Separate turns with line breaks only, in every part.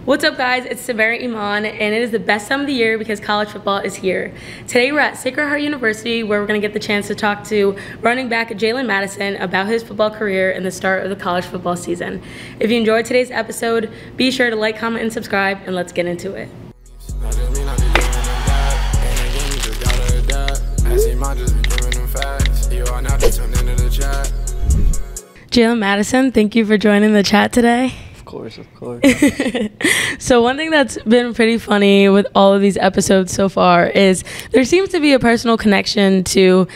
What's up, guys? It's Samara Iman, and it is the best time of the year because college football is here. Today we're at Sacred Heart University, where we're going to get the chance to talk to running back Jalen Madison about his football career and the start of the college football season. If you enjoyed today's episode, be sure to like, comment, and subscribe, and let's get into it. Jalen Madison, thank you for joining the chat today.
Of course.
So one thing that's been pretty funny with all of these episodes so far is there seems to be a personal connection to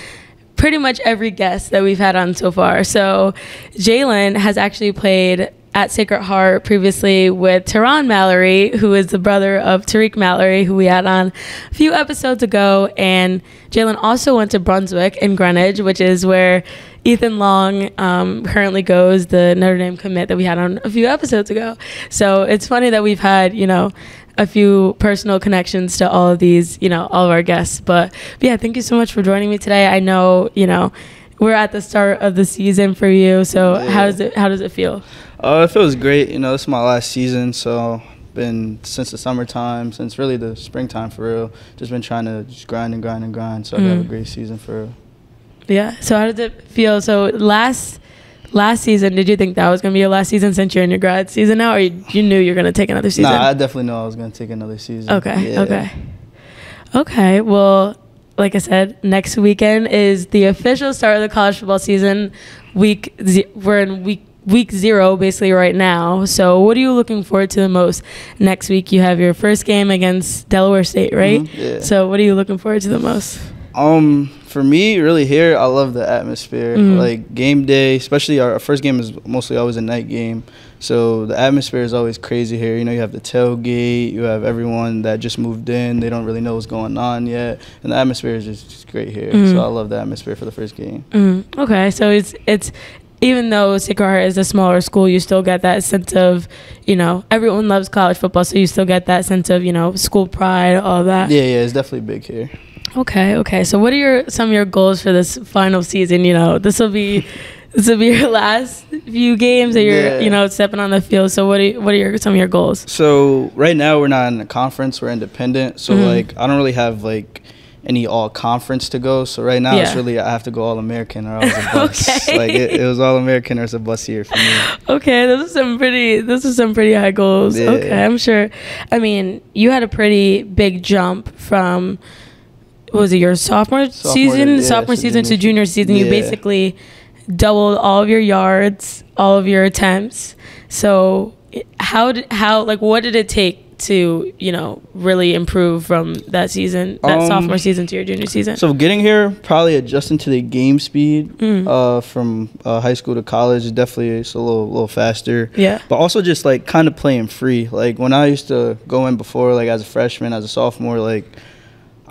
pretty much every guest that we've had on so far. So Jalen has actually played at Sacred Heart previously with Teron Mallory, who is the brother of Tariq Mallory, who we had on a few episodes ago. And Jalen also went to Brunswick in Greenwich, which is where Ethan Long currently goes, the Notre Dame commit that we had on a few episodes ago. So it's funny that we've had, a few personal connections to all of these, all of our guests. But yeah, thank you so much for joining me today. I know, we're at the start of the season for you. So
yeah.
How does it feel?
It feels great. This is my last season, so been since the summertime, since really the springtime for real. Just been trying to just grind. So I have a great season for real.
Yeah. So how did it feel? So last season, did you think that was going to be your last season since you're in your grad season now, or you knew you were going to take another season?
Nah, I definitely knew I was going to take another season.
Okay. Well, like I said, next weekend is the official start of the college football season. We're in week 0 basically right now. So what are you looking forward to the most? Next week you have your first game against Delaware State, right?
Yeah.
So what are you looking forward to the most?
For me, really here, I love the atmosphere. Like game day, especially our first game is mostly always a night game. So the atmosphere is always crazy here. You have the tailgate, you have everyone that just moved in. They don't really know what's going on yet. And the atmosphere is just great here. So I love the atmosphere for the first game.
Okay, so it's even though Sacred Heart is a smaller school, you still get that sense of, everyone loves college football, so you still get that sense of, school pride, all that.
Yeah, it's definitely big here.
Okay. So what are some of your goals for this final season? This will be your last few games that you're stepping on the field. So what are some of your goals?
So right now we're not in a conference, we're independent. So I don't really have any all conference to go. So right now it's really I have to go all American or I was a bus.
Okay.
It was all American or it's a bus here for me.
Okay, those are some pretty high goals. Yeah. Okay, I'm sure. I mean, you had a pretty big jump from, what was it, your sophomore season to junior season. You basically doubled all of your yards, all of your attempts. So what did it take to really improve from that sophomore season to your junior season?
So getting here, probably adjusting to the game speed from high school to college, definitely it's a little faster.
Yeah.
But also just kind of playing free. When I used to go in before, as a freshman, as a sophomore,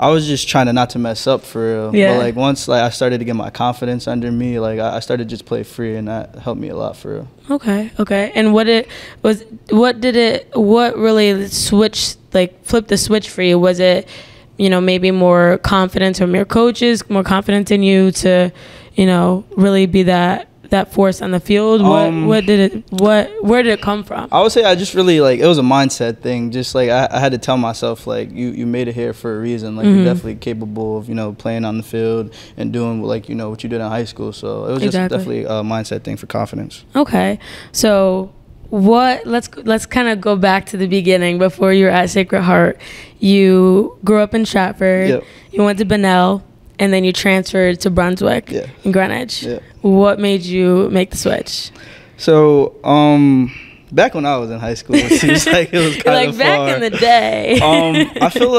I was just trying not to mess up for real.
Yeah.
But once I started to get my confidence under me, I started to just play free, and that helped me a lot for real.
Okay. And what really flipped the switch for you? Was it, maybe more confidence from your coaches, more confidence in you to, really be that force on the field? Where did it come from?
I would say I just really it was a mindset thing. Just I had to tell myself you made it here for a reason. You're definitely capable of playing on the field and doing what you did in high school. So it was just definitely a mindset thing for confidence.
Okay, so let's kind of go back to the beginning before you were at Sacred Heart. You grew up in Stratford.
Yep.
You went to Bunnell. And then you transferred to Brunswick in Greenwich. Yeah. What made you make the switch?
So, back when I was in high school, it seems like it was kind of
back in the day.
I feel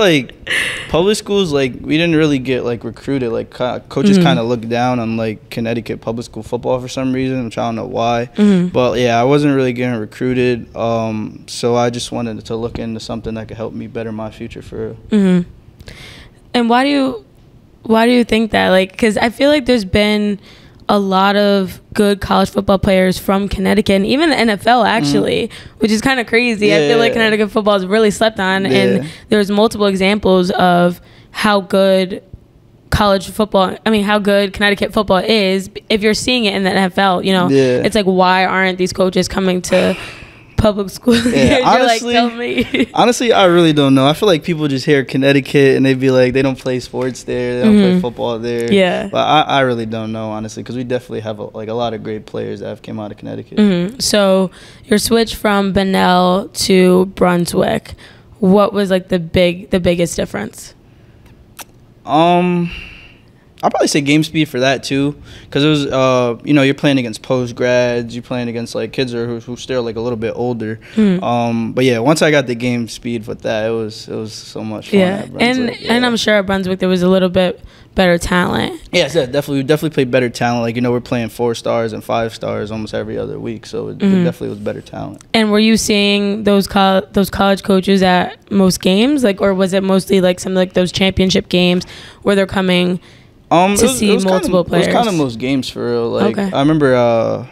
public schools, we didn't really get recruited. Coaches kind of looked down on Connecticut public school football for some reason, which I don't know why. But yeah, I wasn't really getting recruited. So I just wanted to look into something that could help me better my future for real.
And why do you think that? Because I feel there's been a lot of good college football players from Connecticut, and even the NFL actually, which is kind of crazy. Yeah. I feel Connecticut football is really slept on, and there's multiple examples of how good college football, how good Connecticut football is. If you're seeing it in the NFL, it's why aren't these coaches coming to public school.
Yeah, honestly,
tell me.
Honestly, I really don't know. I feel like people just hear Connecticut and they be like, they don't play sports there, they don't play football there.
Yeah,
but I really don't know, honestly, because we definitely have a lot of great players that have came out of Connecticut.
So your switch from Bunnell to Brunswick, what was like the biggest difference?
I'll probably say game speed for that too, because it was you're playing against post grads, you're playing against like kids who still like a little bit older. But yeah, once I got the game speed with that, it was so much fun.
Yeah, and I'm sure at Brunswick there was a little bit better talent.
Yeah, we definitely played better talent. Like we're playing 4 stars and 5 stars almost every other week, so it definitely was better talent.
And were you seeing those college coaches at most games, like, or was it mostly like some like those championship games where they're coming? To see multiple players.
It was kind of most games for real. Like I remember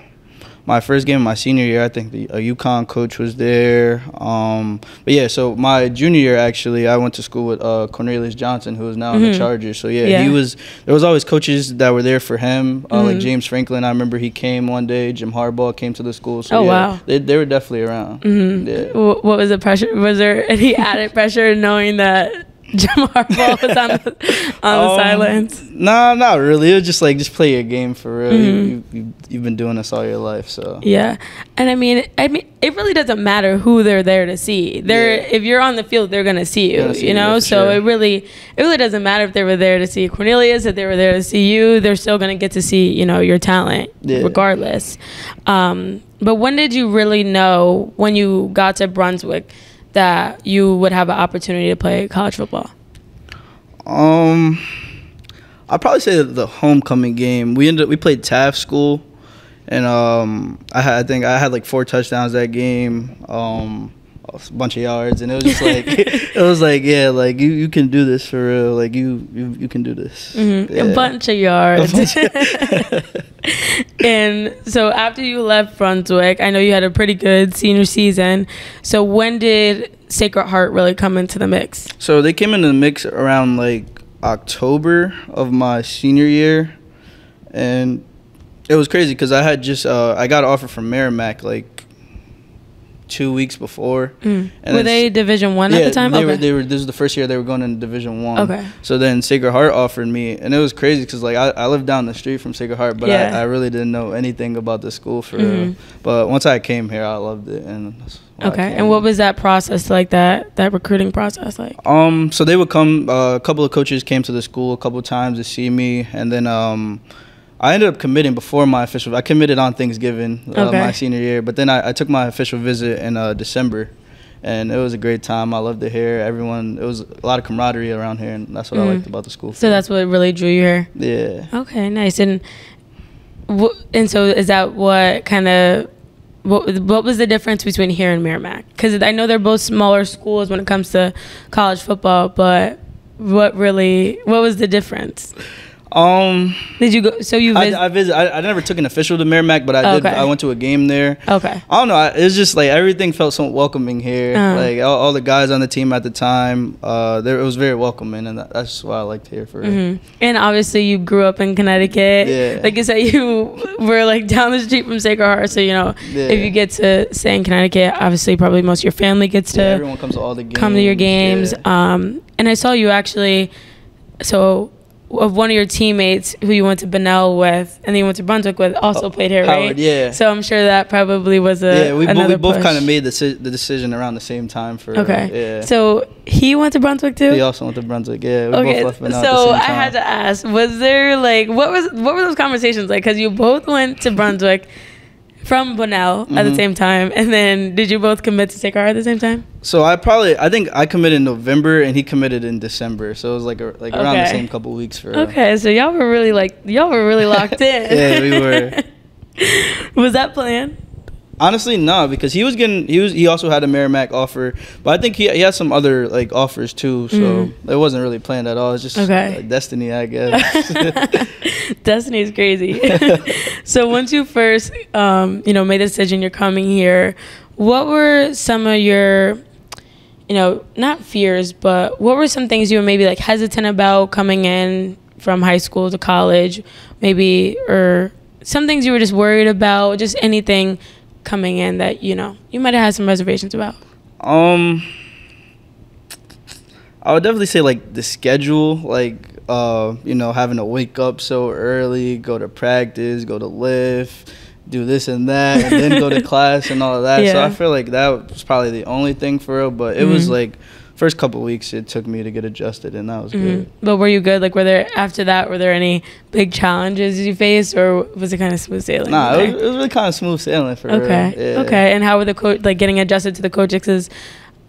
my first game, my senior year, I think a UConn coach was there. But yeah, so my junior year, actually, I went to school with Cornelius Johnson, who is now in the Chargers. So yeah, there was always coaches that were there for him. Like James Franklin, I remember he came one day. Jim Harbaugh came to the school. So
wow.
They were definitely around. Yeah.
What was the pressure? Was there any added pressure knowing that Jim Harbaugh was on the sidelines?
Nah, not really. It was just play your game for real. You've been doing this all your life, so
yeah. And I mean, it really doesn't matter who they're there to see. If you're on the field, they're gonna see you. You know, so it really doesn't matter if they were there to see Cornelius, if they were there to see you. They're still gonna get to see your talent regardless. But when did you really know, when you got to Brunswick, that you would have an opportunity to play college football?
I'd probably say the homecoming game. We played Taft School, and I think I had like 4 touchdowns that game, a bunch of yards, and it was just like yeah, like you can do this for real. Like you can do this. Yeah.
A bunch of yards. And so after you left Brunswick, I know you had a pretty good senior season. So when did Sacred Heart really come into the mix? So
they came into the mix around like October of my senior year, and it was crazy because I had just I got an offer from Merrimack like 2 weeks before. And
were they Division I at the time?
They were. This was the first year they were going into Division I.
Okay.
So then Sacred Heart offered me, and it was crazy because like I lived down the street from Sacred Heart, but I really didn't know anything about the school for real. But once I came here, I loved it, and that's why
and what was that process like? That recruiting process like?
So they would come. A couple of coaches came to the school a couple of times to see me, and then I ended up committing before my official. I committed on Thanksgiving my senior year, but then I took my official visit in December, and it was a great time. I loved it here. Everyone, it was a lot of camaraderie around here, and that's what I liked about the school.
So that's what really drew you here.
Yeah.
Okay, nice. And so is that what kind of what was the difference between here and Merrimack? Because I know they're both smaller schools when it comes to college football, but what was the difference?
Did
you go? So you
I visited. I never took an official to Merrimack, but I did. I went to a game there.
Okay.
I don't know. It was just like everything felt so welcoming here. Like all the guys on the team at the time, it was very welcoming, and that's why I liked here for.
And obviously, you grew up in Connecticut.
Yeah.
Like you said, you were like down the street from Sacred Heart, so if you get to stay in Connecticut, obviously, probably most of your family gets to.
Everyone comes to all the games.
Come to your games.
Yeah.
And I saw you actually. So. Of one of your teammates who you went to Bunnell with and then you went to Brunswick with also played here, right?
Howard, yeah.
So I'm sure that probably was
we both kind of made the decision around the same time for.
Okay. So he went to Brunswick too?
He also went to Brunswick. Yeah. We both left Bunnell
so
at the same time.
I had to ask, was there like what were those conversations like? Because you both went to Brunswick from Bunnell at the same time, and then did you both commit to Sacred Heart at the same time?
So I think I committed in November and he committed in December, so it was like around the same couple weeks for.
Okay, so y'all were really locked in.
Yeah, we were.
Was that planned?
Honestly, no, because he also had a Merrimack offer, but I think he had some other like offers too, so it wasn't really planned at all. It's just destiny, I guess.
Destiny is crazy. So once you first made the decision you're coming here, what were some of your not fears, but what were some things you were maybe like hesitant about coming in from high school to college, maybe, or some things you were just worried about, just anything coming in that, you might have had some reservations about?
I would definitely say, like, the schedule, like, having to wake up so early, go to practice, go to lift, do this and that, and then go to class and all of that. Yeah. So I feel like that was probably the only thing for real. But it was like first couple of weeks it took me to get adjusted, and that was good.
But were you good? Like, were there any big challenges you faced, or was it kind of smooth sailing?
Nah, it was really kind of smooth sailing for real. Yeah.
Okay. And how were the coach, like, getting adjusted to the coaches? Because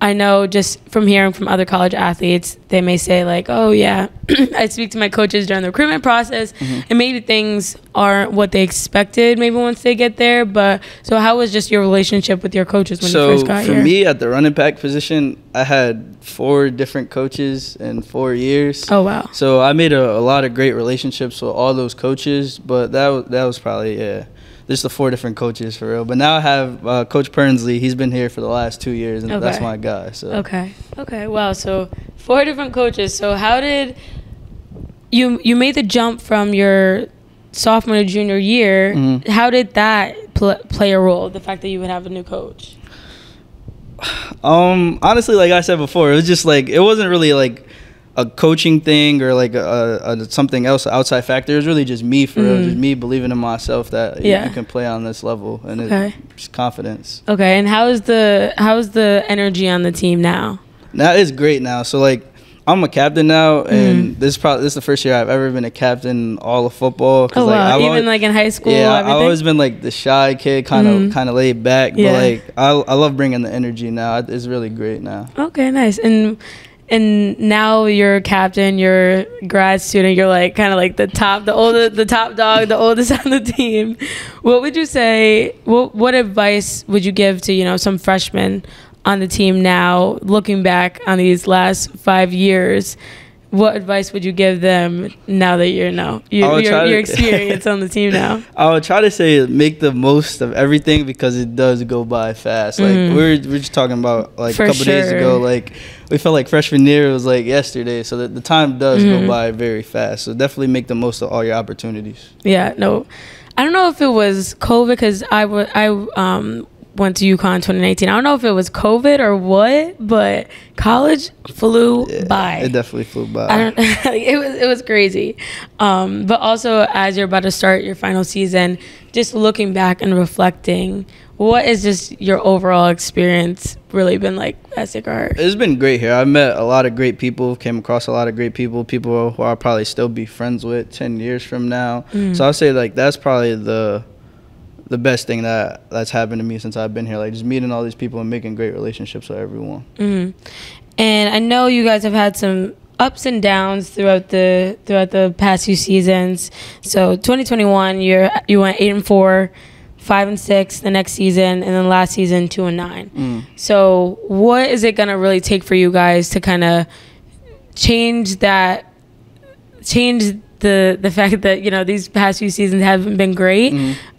I know just from hearing from other college athletes, they may say, like, oh, yeah, I speak to my coaches during the recruitment process, and maybe things aren't what they expected maybe once they get there. But so how was just your relationship with your coaches when you first got here?
So for me, at the running back position, I had 4 different coaches in 4 years.
Oh, wow.
So I made a lot of great relationships with all those coaches, but that was probably, just the 4 different coaches for real. But now I have Coach Pernsley. He's been here for the last 2 years, and that's my guy. So
Okay. Wow. So 4 different coaches. So how did you made the jump from your sophomore to junior year? How did that play a role? The fact that you would have a new coach.
Honestly, like I said before, it was just like it wasn't really like a coaching thing or like a something else, outside factor. It was really just me for real, just me believing in myself that you can play on this level, and it's just confidence. Okay, and
how's the energy on the team now?
Now it's great now. So like I'm a captain now, and this is the first year I've ever been a captain in all of football.
Oh, wow. Like, even like in high school?
Yeah, I've always been like the shy kid, kind of laid back. But like I love bringing the energy now. It's really great now.
Okay, nice. And now you're a captain, you're a grad student, you're like kind of like the top dog, the oldest on the team. What would you say, what advice would you give to, some freshmen on the team now, looking back on these last 5 years? What advice would you give them now that you're experienced on the team now?
I would try to say make the most of everything, because it does go by fast. Like we're just talking about like a couple days ago, like we felt like freshman year was like yesterday. So the time does go by very fast. So definitely make the most of all your opportunities.
Yeah, no, I don't know if it was COVID, because I went to UConn in 2019. I don't know if it was COVID or what, but college flew by.
It definitely flew by.
It was crazy. But also, as you're about to start your final season, just looking back and reflecting, what is just your overall experience really been like at Sacred Heart?
It's been great here. I've met a lot of great people, came across a lot of great people who I'll probably still be friends with 10 years from now. So I'll say like that's probably the best thing that's happened to me since I've been here, like just meeting all these people and making great relationships with everyone.
And I know you guys have had some ups and downs throughout the past few seasons. So 2021, you went 8-4, 5-6 the next season, and then last season 2-9. So what is it gonna really take for you guys to kind of change the fact that these past few seasons haven't been great?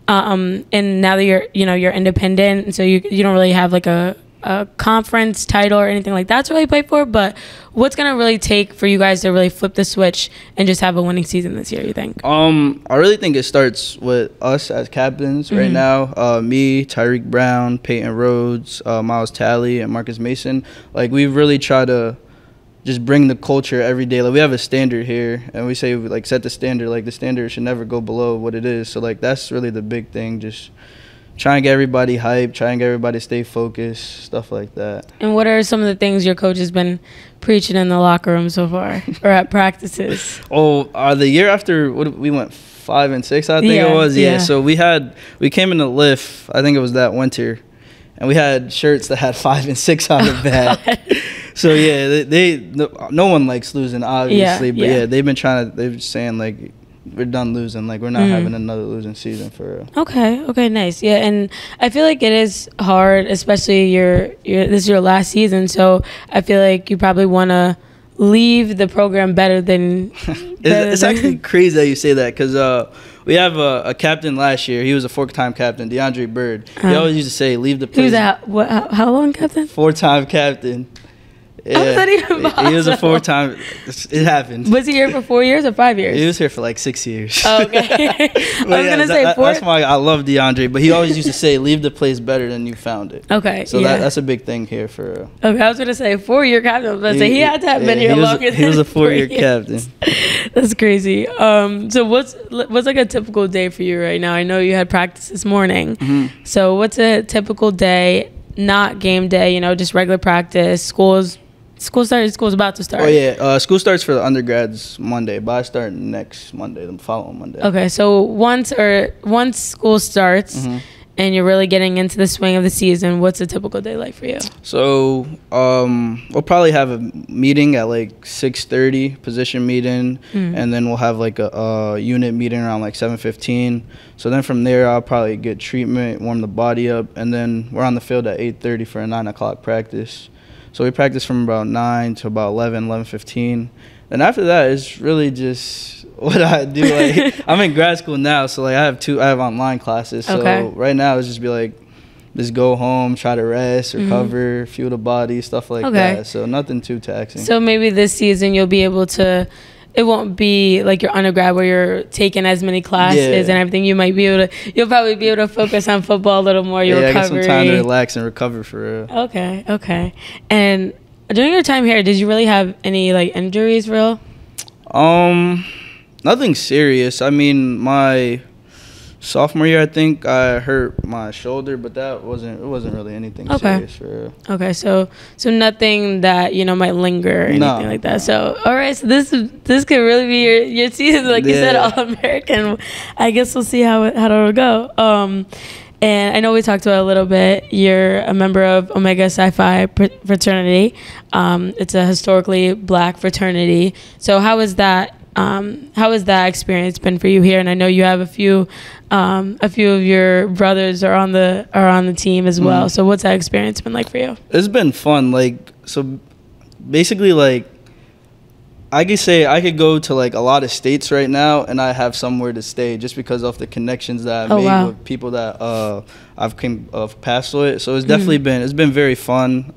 And now that you're independent, and so you don't really have like a conference title or anything like that to really play for, but what's gonna really take for you guys to really flip the switch and just have a winning season this year, you think?
I really think it starts with us as captains right now. Me, Tyreek Brown, Peyton Rhodes, Miles Talley, and Marcus Mason. Like we really try to just bring the culture every day. Like we have a standard here, and we say like set the standard. Like the standard should never go below what it is. So like that's really the big thing. Just try and get everybody hyped, try and get everybody to stay focused, stuff like that.
And what are some of the things your coach has been preaching in the locker room so far, or at practices?
The year after we went 5-6, I think it was. Yeah. So we came in the lift. I think it was that winter, and we had shirts that had 5 and 6 on the back. So no one likes losing, obviously, but they've been saying like we're done losing, like we're not having another losing season for real.
Okay, nice. Yeah, and I feel like it is hard, especially this is your last season, so I feel like you probably want to leave the program better than.
It's actually crazy that you say that, because we have a captain last year. He was a 4-time captain, DeAndre Bird. He always used to say, leave the place.
He was how long captain?
4-time captain.
How is that even possible?
He was a 4-time. It happened.
Was he here for 4 years or 5 years?
He was here for like 6 years.
Oh, okay. I was gonna say 4.
That's why I love DeAndre, but he always used to say, "Leave the place better than you found it."
Okay.
So that's a big thing here for.
Okay, I was gonna say 4-year captain, but he had to have been here longer.
He was a 4-year captain.
That's crazy. So what's like a typical day for you right now? I know you had practice this morning.
Mm-hmm.
So what's a typical day? Not game day, just regular practice. School's about to start.
Oh yeah, school starts for the undergrads Monday, but I start next Monday, the following Monday.
Okay, so once school starts and you're really getting into the swing of the season, what's a typical day like for you?
So we'll probably have a meeting at like 6:30, position meeting, and then we'll have like a unit meeting around like 7:15. So then from there, I'll probably get treatment, warm the body up, and then we're on the field at 8:30 for a 9 o'clock practice. So we practice from about 9 to about 11:15. And after that, it's really just what I do. Like I'm in grad school now, so like I have online classes. So right now it's just be like, just go home, try to rest, recover, fuel the body, stuff like that. So nothing too taxing.
So maybe this season you'll be able to. It won't be like your undergrad where you're taking as many classes and everything. You'll probably be able to focus on football a little more. Your recovery.
I get some time to relax and recover for real.
Okay. And during your time here, did you really have any like injuries, real?
Nothing serious. I mean, my sophomore year, I think I hurt my shoulder, but it wasn't really anything serious for real. Okay,
so nothing that might linger or anything like that. So all right, so this could really be your season, like you said, All-American. I guess we'll see how it'll go. And I know we talked about it a little bit. You're a member of Omega Psi Phi Fraternity. It's a historically Black fraternity. So how has that experience been for you here? And I know you have a few of your brothers are on the team as well. So what's that experience been like for you?
It's been fun. Like, so basically, like, I could say I could go to like a lot of states right now and I have somewhere to stay just because of the connections that I made with people that I've came of past with. So it's definitely been very fun.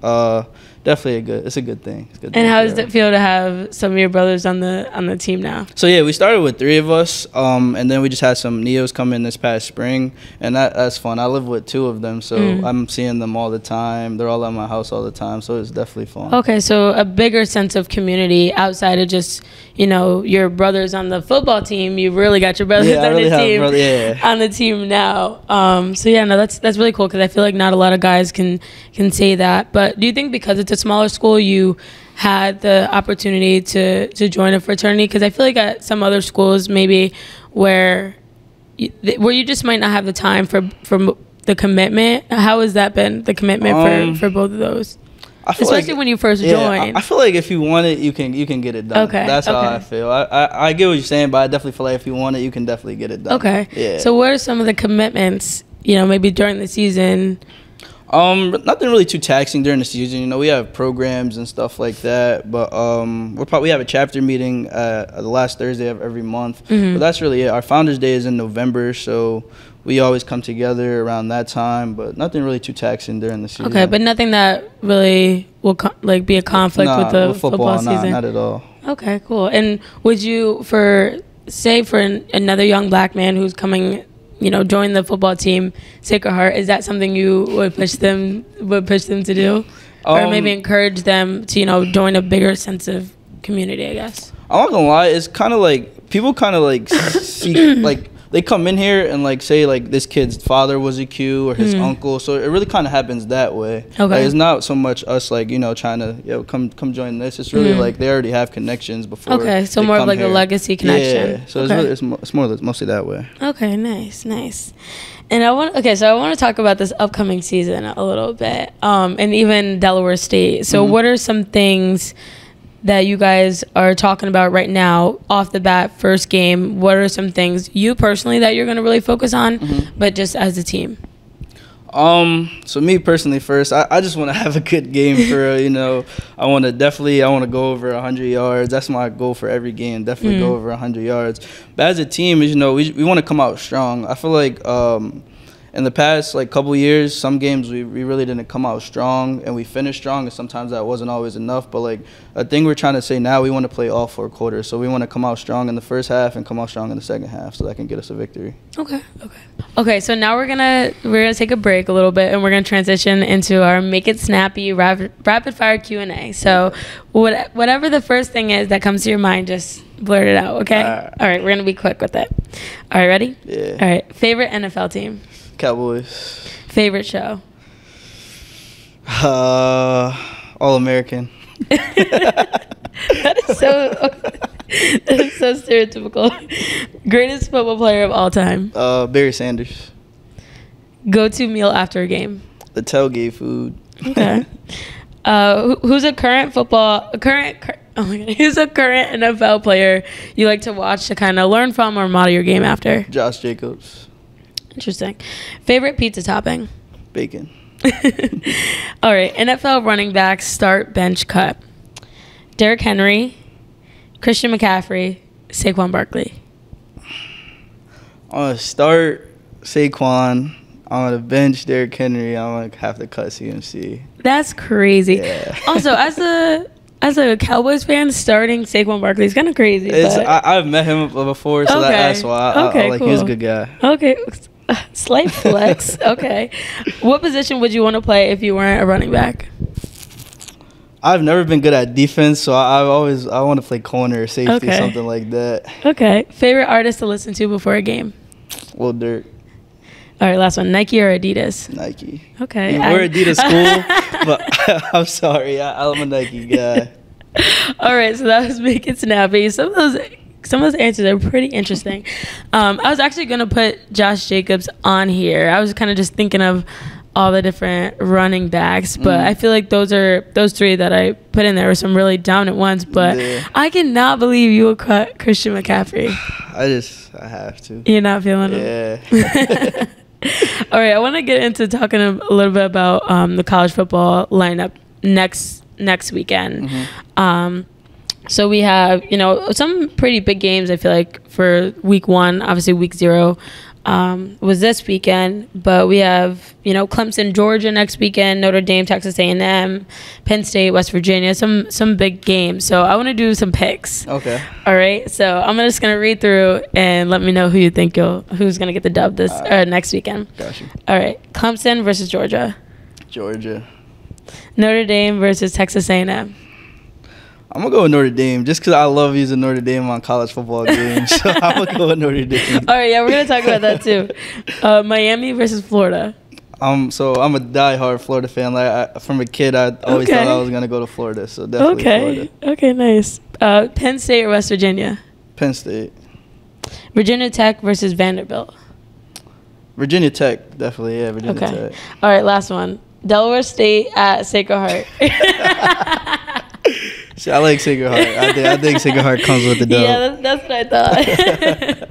Definitely it's a good thing.
And how does it feel to have some of your brothers on the team now?
So yeah, we started with 3 of us, and then we just had some neos come in this past spring, and that's fun. I live with 2 of them, so I'm seeing them all the time. They're all at my house all the time, so it's definitely fun.
Okay, so a bigger sense of community outside of just your brothers on the football team. You really got your brothers on the team now. So yeah, no, that's really cool because I feel like not a lot of guys can say that. But do you think because it's a smaller school, you had the opportunity to join a fraternity? Because I feel like at some other schools, maybe where you just might not have the time for the commitment. How has that been, the commitment for both of those? Especially when you first joined.
I feel like if you want it, you can get it done. Okay. That's how I feel. I get what you're saying, but I definitely feel like if you want it, you can definitely get it done. Okay. Yeah.
So what are some of the commitments, maybe during the season?
Nothing really too taxing during the season. We have programs and stuff like that, but we have a chapter meeting the last Thursday of every month. But that's really it. Our Founders Day is in November, so we always come together around that time. But nothing really too taxing during the season.
Okay, but nothing that really will be a conflict with the football season.
Not at all.
Okay, cool. And would you, for another young Black man who's coming, join the football team, Sacred Heart, is that something you would push them to do, or maybe encourage them to join a bigger sense of community? I guess
I'm not gonna lie, it's kind of like people kind of like seek like they come in here and like say like this kid's father was a Q or his uncle, so it really kind of happens that way. Okay, like, it's not so much us like trying to come join this. It's really like they already have connections before.
Okay, so more of like a legacy connection.
Yeah, so it's mostly that way.
Okay, nice. And I want to talk about this upcoming season a little bit, and even Delaware State. So what are some things that you guys are talking about right now off the bat, first game? What are some things you personally that you're going to really focus on, but just as a team?
So me personally, first, I just want to have a good game for I want to go over 100 yards. That's my goal for every game. Definitely go over 100 yards. But as a team, we want to come out strong. I feel like in the past like couple years, some games we really didn't come out strong, and we finished strong, and sometimes that wasn't always enough. But like a thing we're trying to say now, we want to play all 4 quarters. So we want to come out strong in the first half and come out strong in the second half, so that can get us a victory.
Okay, so now we're gonna take a break a little bit, and we're gonna transition into our Make It Snappy rapid fire Q&A. So whatever the first thing is that comes to your mind, just blurt it out, okay? All right, we're gonna be quick with it. All right, ready?
Yeah.
All right, favorite NFL team?
Cowboys.
Favorite show?
All American.
That is so stereotypical. Greatest football player of all time?
Barry Sanders.
Go-to meal after a game?
The tailgate food.
Okay. Who's a current NFL player you like to watch to kind of learn from or model your game after?
Josh Jacobs.
Interesting. Favorite pizza topping?
Bacon.
All right. NFL running back start, bench, cut. Derrick Henry, Christian McCaffrey, Saquon Barkley.
I'm going to start Saquon. I'm going to bench Derrick Henry. I'm going to have to cut CMC.
That's crazy.
Yeah.
Also, as a Cowboys fan, starting Saquon Barkley is kind of crazy.
I've met him before, so that's why I like, cool. He's a good guy.
Okay. Slight flex. Okay. What position would you want to play if you weren't a running back?
I've never been good at defense, so I want to play corner or safety, something like that.
Okay. Favorite artist to listen to before a game?
Lil Durk.
All right, last one. Nike or Adidas?
Nike.
Okay.
We're Adidas school, but I'm sorry. I'm a Nike guy.
All right, so that was Make It Snappy. Some of those answers are pretty interesting. I was actually going to put Josh Jacobs on here. I was kind of just thinking of all the different running backs, but I feel like those 3 that I put in there were some really dominant ones. But yeah. I cannot believe you would cut Christian McCaffrey.
I have to.
You're not feeling him?
Yeah.
All right, I want to get into talking a little bit about the college football lineup next weekend. So we have, some pretty big games, I feel like, for week 1. Obviously, week 0 was this weekend. But we have, Clemson, Georgia next weekend, Notre Dame, Texas A&M, Penn State, West Virginia, some big games. So I want to do some picks.
Okay.
All right. So I'm just going to read through and let me know who you think who's going to get the dub next weekend.
Gotcha.
All right. Clemson versus Georgia.
Georgia.
Notre Dame versus Texas A&M.
I'm going to go with Notre Dame just because I love using Notre Dame on college football games. So I'm going to go with Notre Dame.
All right, yeah, we're going to talk about that too. Miami versus Florida.
So I'm a diehard Florida fan. From a kid, I always thought I was going to go to Florida. So definitely Florida.
Okay, nice. Penn State or West Virginia?
Penn State.
Virginia Tech versus Vanderbilt.
Virginia Tech, definitely. Yeah, Virginia Tech.
All right, last one. Delaware State at Sacred Heart.
See, I like Sacred Heart. I think Sacred Heart comes with the dub.
Yeah, that's what I thought.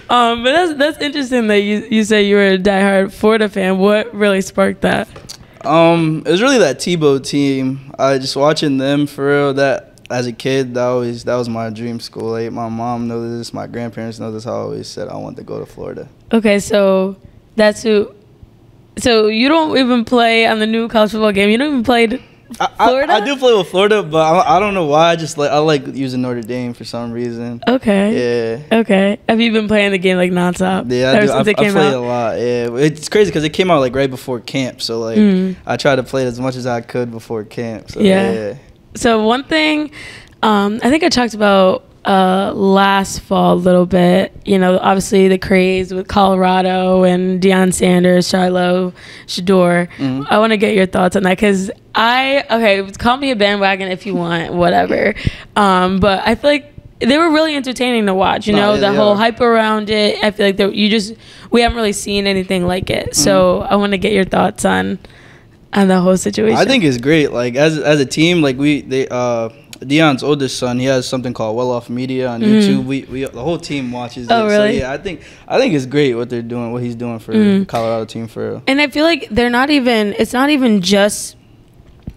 But that's interesting that you say you were a diehard Florida fan. What really sparked that?
It was really that Tebow team. Just watching them for real. That as a kid, that was my dream school. Like, my mom knows this, my grandparents know this. I always said I wanted to go to Florida. Okay,
so that's who. So you don't even play on the new college football game. You don't even play Florida?
I do play with Florida, but I don't know why. I like using Notre Dame for some reason.
Okay. Yeah. Okay. Have you been playing the game like nonstop?
Yeah, I do. I play a lot. Yeah, it's crazy because it came out like right before camp. So like I tried to play it as much as I could before camp. So, yeah. So
one thing, I think I talked about last fall a little bit. Obviously the craze with Colorado and Deion Sanders, Shiloh, Shador. I want to get your thoughts on that because call me a bandwagon if you want, whatever. But I feel like they were really entertaining to watch. The whole hype around it. I feel like we haven't really seen anything like it. So I want to get your thoughts on the whole situation.
I think it's great. Like as a team, like Deion's oldest son, he has something called Well Off Media on YouTube. We the whole team watches it.
Really?
So yeah, I think it's great what they're doing, what he's doing for the Colorado team for real.
And I feel like it's not even just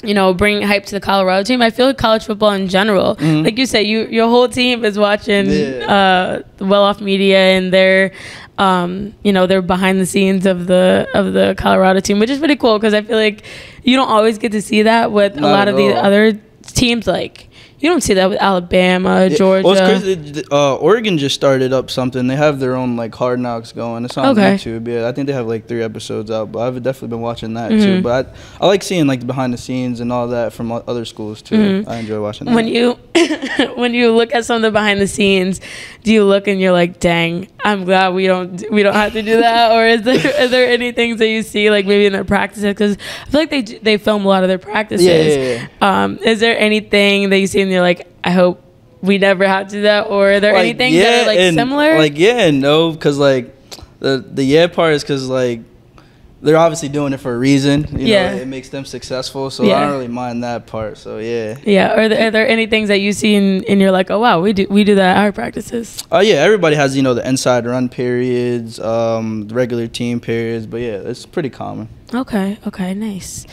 bring hype to the Colorado team. I feel like college football in general, like you said, your whole team is watching Well Off Media, and they're they're behind the scenes of the Colorado team, which is pretty cool because I feel like you don't always get to see that with a lot of these other teams. Like, you don't see that with Alabama, Georgia.
Well, it's crazy. Oregon just started up something. They have their own like Hard Knocks going. It's on YouTube. Yeah, I think they have like 3 episodes out. But I've definitely been watching that too. But I like seeing like the behind the scenes and all that from other schools too. I enjoy watching that.
When you look at some of the behind the scenes, do you look and you're like, dang, I'm glad we don't have to do that? Or are there any things that you see like maybe in their practices? Because I feel like they film a lot of their practices. Is there anything that you see and you're like, I hope we never have to do that? Or are there anything that are like similar?
Like and no, because like the part is because like they're obviously doing it for a reason. You know, it makes them successful. So I don't really mind that part. So yeah.
Are there any things that you see and you're like, oh wow, we do that at our practices?
Oh yeah, everybody has the inside run periods, regular team periods. But yeah, it's pretty common.
Okay, nice.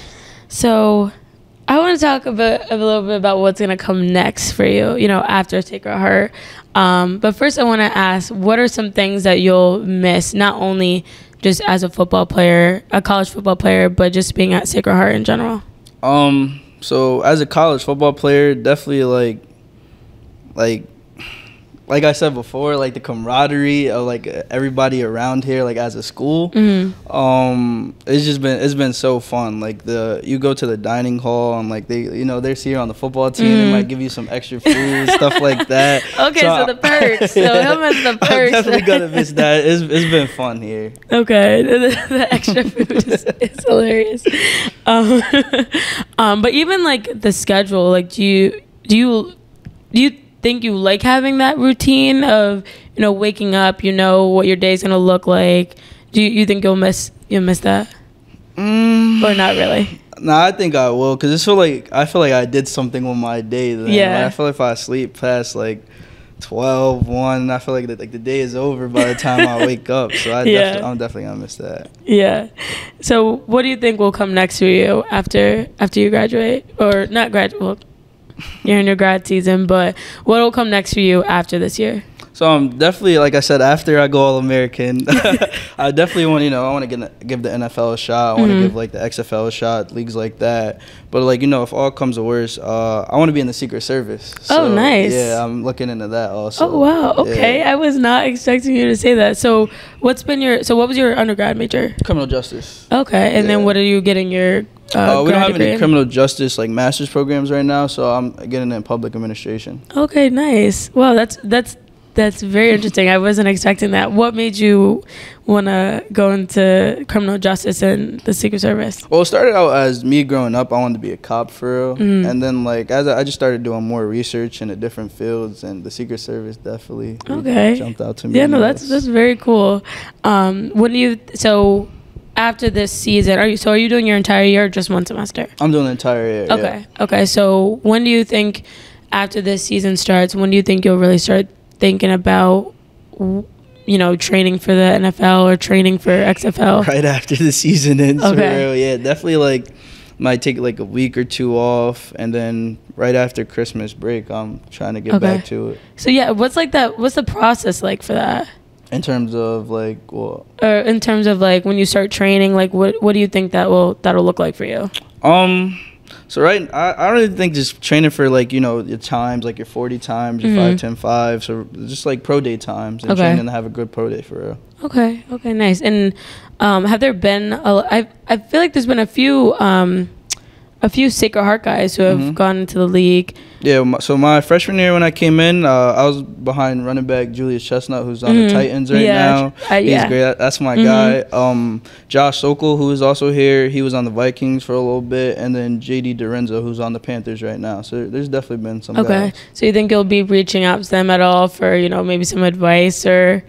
So I want to talk a little bit about what's going to come next for you, after Sacred Heart. But first I want to ask, what are some things that you'll miss, not only just as a football player, a college football player, but just being at Sacred Heart in general?
So as a college football player, definitely like I said before, like the camaraderie of like everybody around here, like as a school, it's been so fun. Like you go to the dining hall and like they're here on the football team, they might give you some extra food, stuff like that.
Okay, so the perks. So he'll miss the perks.
I'm definitely gonna miss that. It's been fun here.
Okay, the extra food is hilarious. But even like the schedule, like do you think you like having that routine of waking up, what your day's gonna look like? Do you think you'll miss that, or not really?
No, I think I will, because I feel like I did something with my day then. Like, I feel like if I sleep past like 12, 1, I feel like the day is over by the time I wake up. So I'm definitely gonna miss that. Yeah.
So what do you think will come next for you after you graduate, or not graduate? Well, you're in your grad season, but what will come next for you after this year?
So I'm definitely, like I said, after I go All-American, I definitely want, I want to give the NFL a shot. I want to give like the XFL a shot, leagues like that. But like, if all comes to worst, I want to be in the Secret Service. So,
nice.
Yeah, I'm looking into that also.
Oh wow. Okay, I was not expecting you to say that. So what was your undergrad major?
Criminal justice.
Okay, and then what are you getting your
we don't have any criminal justice like master's programs right now, so I'm getting it in public administration.
Okay, nice. Wow, that's very interesting. I wasn't expecting that. What made you want to go into criminal justice and the Secret Service?
Well, it started out as me growing up. I wanted to be a cop for real. And then like as I just started doing more research into different fields, and the Secret Service definitely jumped out to me.
Yeah, no, that's very cool. After this season, are you doing your entire year or just one semester?
I'm doing the entire year.
Okay. Yeah. Okay. So when do you think, after this season starts, when do you think you'll really start thinking about, training for the NFL or training for XFL?
Right after the season ends. Okay. For real. Yeah, definitely like might take like a week or 2 off, and then right after Christmas break, I'm trying to get back to it.
So yeah, what's the process like for that?
In terms of like what?
Or in terms of like when you start training, like what do you think that'll look like for you?
So I don't really think just training for like your times, like your 40 times, your 5, 10, 5. So just like pro day times and training to have a good pro day for real. Okay,
nice. And have there been? I feel like there's been a few Sacred Heart guys who have gone into the league.
Yeah, so my freshman year when I came in, I was behind running back Julius Chestnut, who's on the Titans right now. He's great. That's my guy. Josh Sokol, who is also here, he was on the Vikings for a little bit. And then J.D. Dorenzo, who's on the Panthers right now. So there's definitely been some guys.
So you think you'll be reaching out to them at all for, maybe some advice or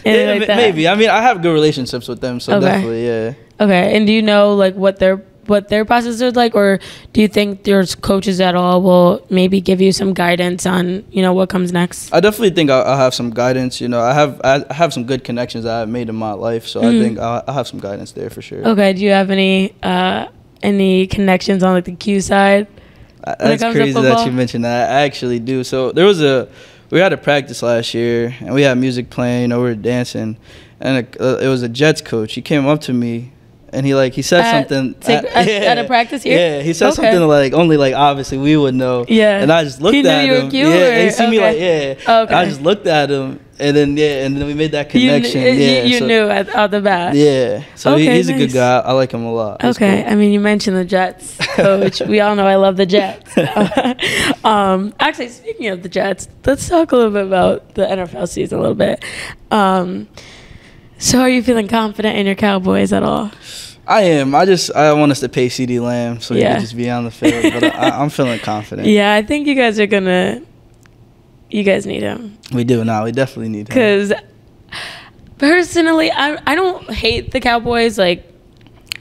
anything like that?
Maybe. I mean, I have good relationships with them, so definitely, yeah.
Okay, and do you know, like, what their process is like, or do you think your coaches at all will maybe give you some guidance on what comes next?
I definitely think I'll have some guidance. I have some good connections that I've made in my life, so I think I'll have some guidance there for sure.
Okay, do you have any any connections on like the Q side?
That's crazy that you mentioned that. I actually do. So we had a practice last year, and we had music playing. We were dancing, and it was a Jets coach. He came up to me, and he said something
at a practice here.
Yeah, he said something like only like obviously we would know.
Yeah,
and I just looked at him.
And
he see me like Okay. I just looked at him, and then we made that connection.
You knew out the bat.
Yeah, so he's a good guy. I like him a lot.
Okay, cool. I mean, you mentioned the Jets coach. We all know I love the Jets. Actually, speaking of the Jets, let's talk a little bit about the NFL season a little bit. So are you feeling confident in your Cowboys at all?
I am. I want us to pay CeeDee Lamb so he can just be on the field. But I'm feeling confident.
Yeah, I think you guys need him.
We do now. We definitely need him.
Because personally, I don't hate the Cowboys. Like,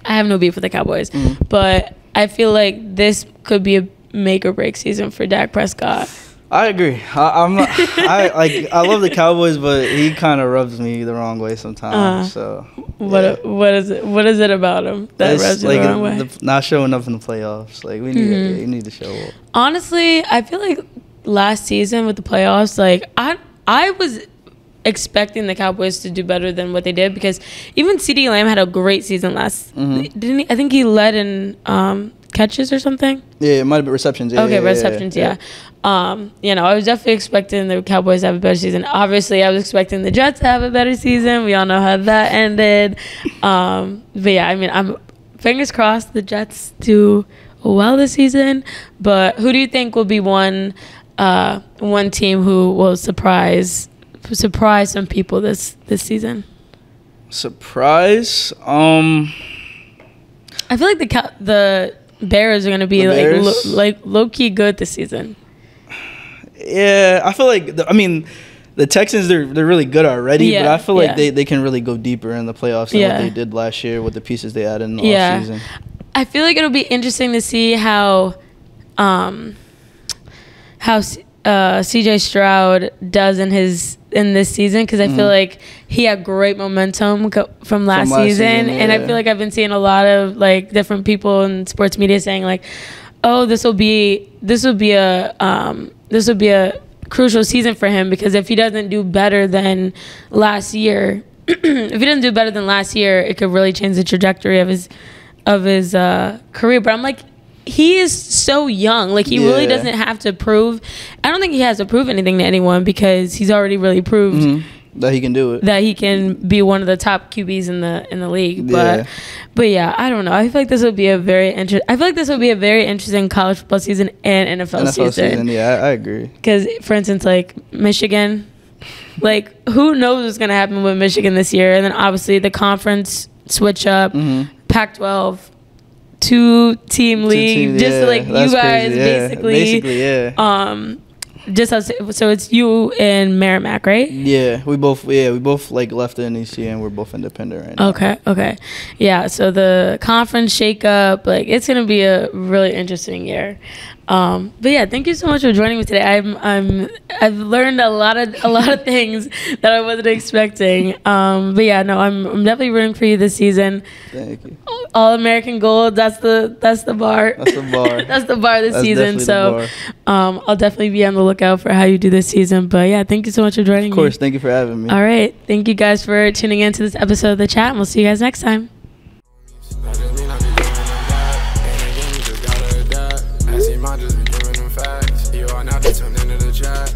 I have no beef with the Cowboys. Mm-hmm. But I feel like this could be a make or break season for Dak Prescott.
I agree. I love the Cowboys, but he kind of rubs me the wrong way sometimes.
What is it about him that rubs you the wrong way?
Not showing up in the playoffs. Like we need to show up.
Honestly, I feel like last season with the playoffs, like I was expecting the Cowboys to do better than what they did because even CeeDee Lamb had a great season last. Mm-hmm. Didn't he? I think he led in catches or something.
Yeah, it might have been receptions. Yeah,
receptions. Yeah. I was definitely expecting the Cowboys to have a better season. Obviously, I was expecting the Jets to have a better season. We all know how that ended. But yeah, I mean, I'm fingers crossed the Jets do well this season. But who do you think will be one team who will surprise some people this season?
Surprise?
I feel like the Bears are going to be like low key good this season.
Yeah, I feel like the Texans they're really good already, but I feel like they can really go deeper in the playoffs than what they did last year with the pieces they added in the offseason.
I feel like it'll be interesting to see how CJ Stroud does in this season because I feel like he had great momentum from last season, and I feel like I've been seeing a lot of like different people in sports media saying like, oh, this will be a crucial season for him because if he doesn't do better than last year, it could really change the trajectory of his career. But I'm like, he is so young. Like, he really doesn't have to prove. I don't think he has to prove anything to anyone because he's already really proved
that he can do it.
That he can be one of the top QBs in the league. But yeah, I don't know. I feel like this will be a very interesting college football season and NFL season.
Yeah, I agree.
Because, for instance, like Michigan, like who knows what's gonna happen with Michigan this year? And then obviously the conference switch up, Pac-12. Two-team league, just like you guys, basically. So it's you and Merrimack, right?
Yeah, we both like left the NEC and we're both independent right now.
Okay. Yeah, so the conference shakeup, like it's gonna be a really interesting year. But yeah, thank you so much for joining me today. I've learned a lot of things that I wasn't expecting. But yeah, no, I'm definitely rooting for you this season.
Thank you.
All-American gold. That's the bar. That's the bar this season. So I'll definitely be on the lookout for how you do this season. But yeah, thank you so much for joining me.
Of course, thank you for having me.
All right, thank you guys for tuning in to this episode of The Chat, and we'll see you guys next time. I see mine just be giving them facts. You are now tuned into the chat.